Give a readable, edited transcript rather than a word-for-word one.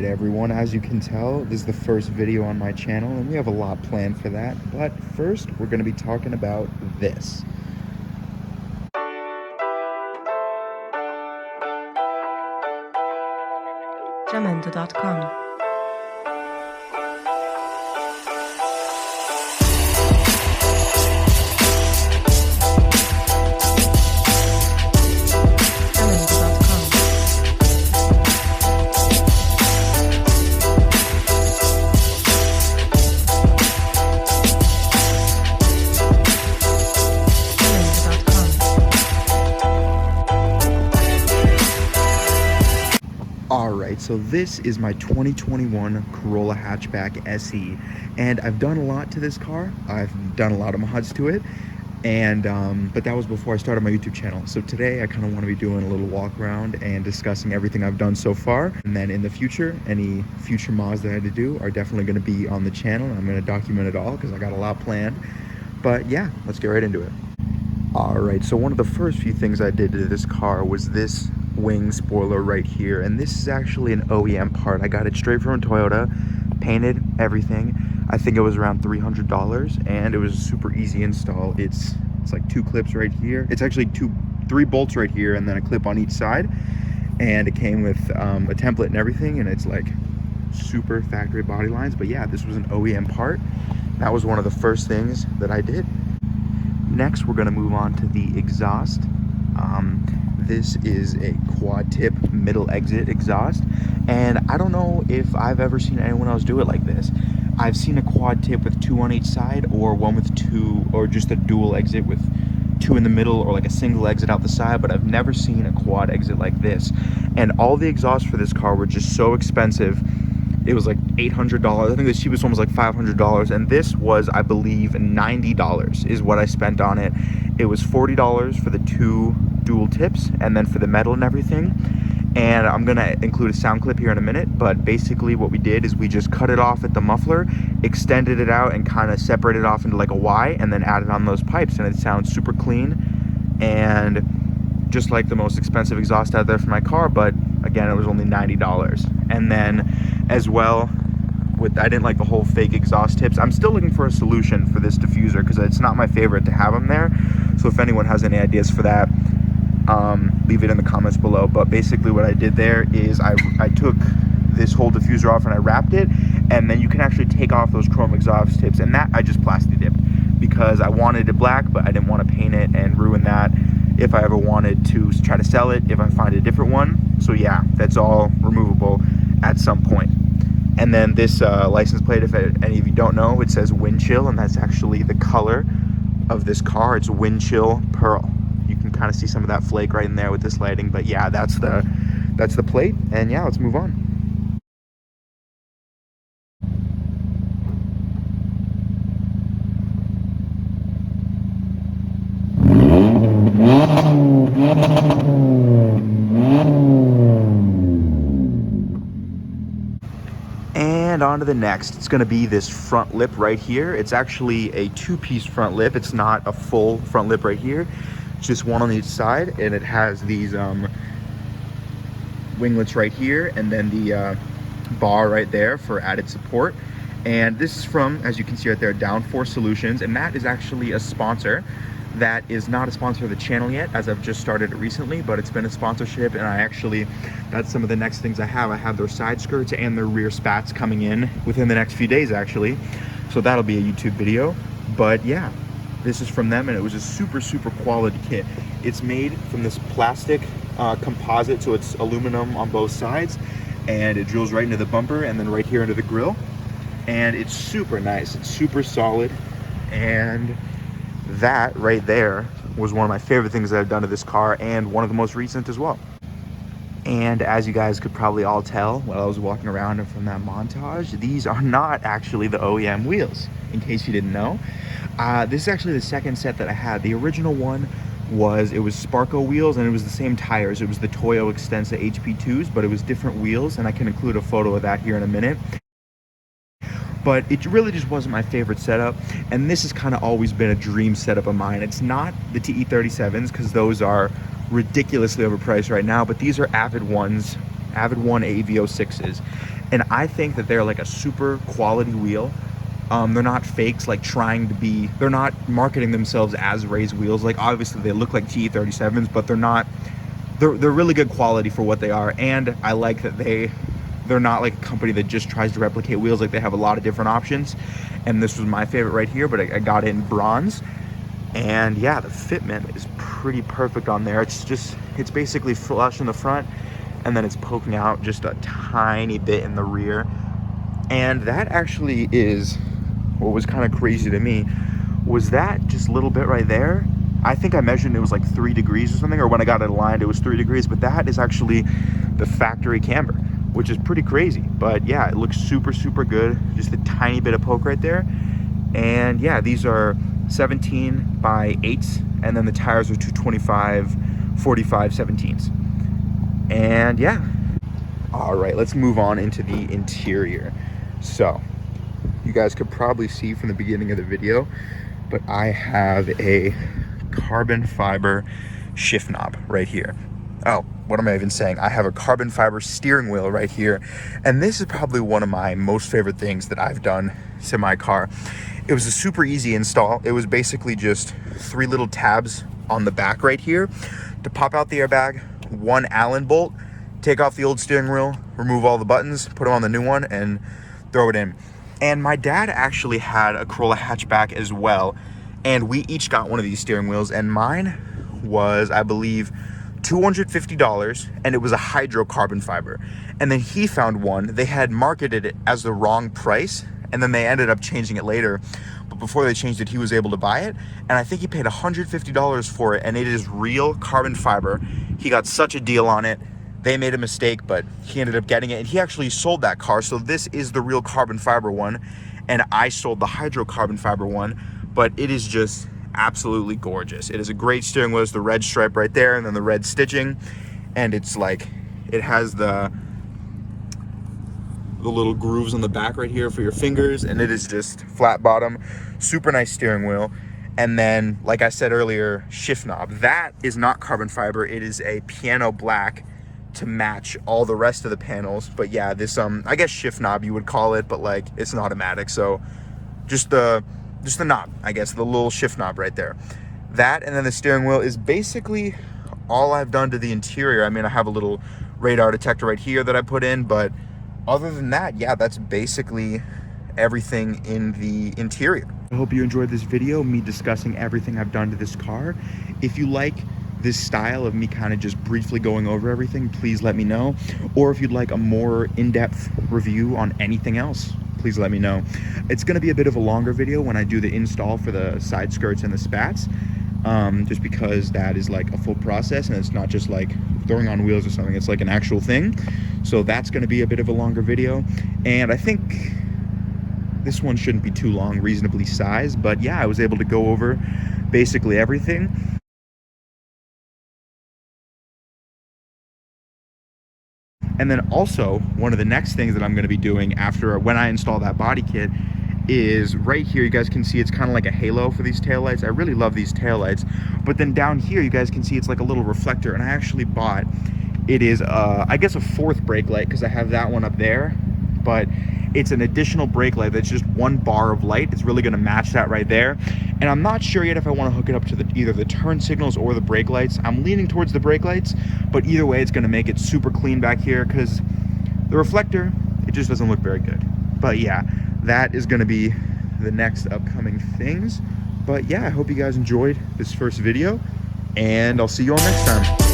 Alright everyone, as you can tell, this is the first video on my channel and we have a lot planned for that, but first we're going to be talking about this. Jamendo.com. Alright, so this is my 2021 Corolla Hatchback SE, and I've done a lot to this car. I've done a lot of mods to it, and but that was before I started my YouTube channel. So today I kind of want to be doing a little walk around and discussing everything I've done so far, and then in the future, any future mods that I had to do are definitely going to be on the channel. I'm going to document it all because I got a lot planned. But yeah, let's get right into it. Alright, so one of the first few things I did to this car was this wing spoiler right here, and this is actually an OEM part. I got it straight from Toyota, painted, everything. I think it was around $300, and it was a super easy install. It's like 2 clips right here. It's actually 3 bolts right here and then a clip on each side, and it came with a template and everything, and it's like super factory body lines. But yeah, this was an OEM part. That was one of the first things that I did. Next, we're going to move on to the exhaust. This is a quad tip middle exit exhaust, and I don't know if I've ever seen anyone else do it like this. I've seen a quad tip with 2 on each side, or one with 2, or just a dual exit with 2 in the middle, or like a single exit out the side, but I've never seen a quad exit like this. And all the exhausts for this car were just so expensive. It was like $800. I think the cheapest one was like $500, and this was, I believe, $90 is what I spent on it. It was $40 for the 2 dual tips, and then for the metal and everything. And I'm gonna include a sound clip here in a minute, but basically what we did is we just cut it off at the muffler, extended it out, and kind of separated it off into like a Y, and then added on those pipes, and it sounds super clean and just like the most expensive exhaust out there for my car. But again, it was only $90. And then as well, I didn't like the whole fake exhaust tips. I'm still looking for a solution for this diffuser because it's not my favorite to have them there. So if anyone has any ideas for that, leave it in the comments below. But basically what I did there is I took this whole diffuser off and I wrapped it, and then you can actually take off those chrome exhaust tips, and that I just plastic dipped because I wanted it black, but I didn't want to paint it and ruin that if I ever wanted to try to sell it, if I find a different one. So yeah, that's all removable at some point. And then this license plate, if any of you don't know, it says Wind Chill, and that's actually the color of this car. It's Wind Chill Pearl. You can kind of see some of that flake right in there with this lighting, but yeah, that's the plate. And yeah, let's move on. And on to the next. It's going to be this front lip right here. It's actually a 2-piece front lip. It's not a full front lip right here. It's just one on each side, and it has these winglets right here, and then the bar right there for added support. And this is from, as you can see right there, Downforce Solutions, and that is actually a sponsor. That is not a sponsor of the channel yet, as I've just started it recently, but it's been a sponsorship, and that's some of the next things I have. I have their side skirts and their rear spats coming in within the next few days, actually. So that'll be a YouTube video. But yeah, this is from them, and it was a super, super quality kit. It's made from this plastic composite, so it's aluminum on both sides, and it drills right into the bumper and then right here into the grill. And it's super nice. It's super solid, and that right there was one of my favorite things that I've done to this car, and one of the most recent as well. And as you guys could probably all tell while I was walking around and from that montage, these are not actually the OEM wheels, in case you didn't know. This is actually the second set that I had. The original one was Sparco wheels, and it was the same tires. It was the Toyo Extensa HP2s, but it was different wheels, and I can include a photo of that here in a minute. But it really just wasn't my favorite setup, and this has kind of always been a dream setup of mine. It's not the TE37s, because those are ridiculously overpriced right now, but these are Avid One AV06s, And I think that they're like a super quality wheel. They're not fakes, like trying to be, they're not marketing themselves as raised wheels. Like obviously they look like TE37s, but they're not, they're really good quality for what they are. And I like that they're not like a company that just tries to replicate wheels. Like they have a lot of different options. And this was my favorite right here, but I got it in bronze. And yeah, the fitment is pretty perfect on there. It's basically flush in the front, and then it's poking out just a tiny bit in the rear. And that actually is what was kind of crazy to me, was that just a little bit right there. I think I measured it was like 3 degrees or something, or when I got it aligned it was 3 degrees, but that is actually the factory camber, which is pretty crazy. But yeah, it looks super, super good. Just a tiny bit of poke right there. And yeah, these are 17 by 8s, and then the tires are 225 45 17s. And yeah, all right, let's move on into the interior. So you guys could probably see from the beginning of the video, but I have a carbon fiber shift knob right here. Oh, what am I even saying? I have a carbon fiber steering wheel right here. And this is probably one of my most favorite things that I've done to my car. It was a super easy install. It was basically just 3 little tabs on the back right here to pop out the airbag, 1 Allen bolt, take off the old steering wheel, remove all the buttons, put them on the new one, and throw it in. And my dad actually had a Corolla Hatchback as well, and we each got one of these steering wheels, and mine was, I believe, $250, and it was a hydrocarbon fiber. And then he found one, they had marketed it as the wrong price, and then they ended up changing it later. But before they changed it, he was able to buy it, and I think he paid $150 for it, and it is real carbon fiber. He got such a deal on it. They made a mistake, but he ended up getting it, and he actually sold that car. So this is the real carbon fiber one, and I sold the hydrocarbon fiber one, but it is just absolutely gorgeous. It is a great steering wheel. It's the red stripe right there, and then the red stitching, and it's like, it has the little grooves on the back right here for your fingers, and it is just flat bottom, super nice steering wheel. And then, like I said earlier, shift knob. That is not carbon fiber. It is a piano black to match all the rest of the panels. But yeah, this I guess shift knob you would call it, but like it's an automatic, so just the knob, I guess, the little shift knob right there. That, and then the steering wheel is basically all I've done to the interior. I mean, I have a little radar detector right here that I put in, but other than that, yeah, that's basically everything in the interior. I hope you enjoyed this video, me discussing everything I've done to this car. If you like this style of me kind of just briefly going over everything, please let me know. Or if you'd like a more in-depth review on anything else, please let me know. It's going to be a bit of a longer video when I do the install for the side skirts and the spats, just because that is like a full process, and it's not just like throwing on wheels or something. It's like an actual thing. So that's going to be a bit of a longer video, and I think this one shouldn't be too long, reasonably sized. But yeah, I was able to go over basically everything. And then also, one of the next things that I'm going to be doing after when I install that body kit is right here. You guys can see it's kind of like a halo for these taillights. I really love these taillights. But then down here, you guys can see it's like a little reflector, and I actually bought, it is I guess a 4th brake light, because I have that one up there, but it's an additional brake light that's just 1 bar of light. It's really going to match that right there. And I'm not sure yet if I want to hook it up to either the turn signals or the brake lights. I'm leaning towards the brake lights, but either way, it's going to make it super clean back here, because the reflector, it just doesn't look very good. But yeah, that is going to be the next upcoming things. But yeah, I hope you guys enjoyed this first video, and I'll see you all next time.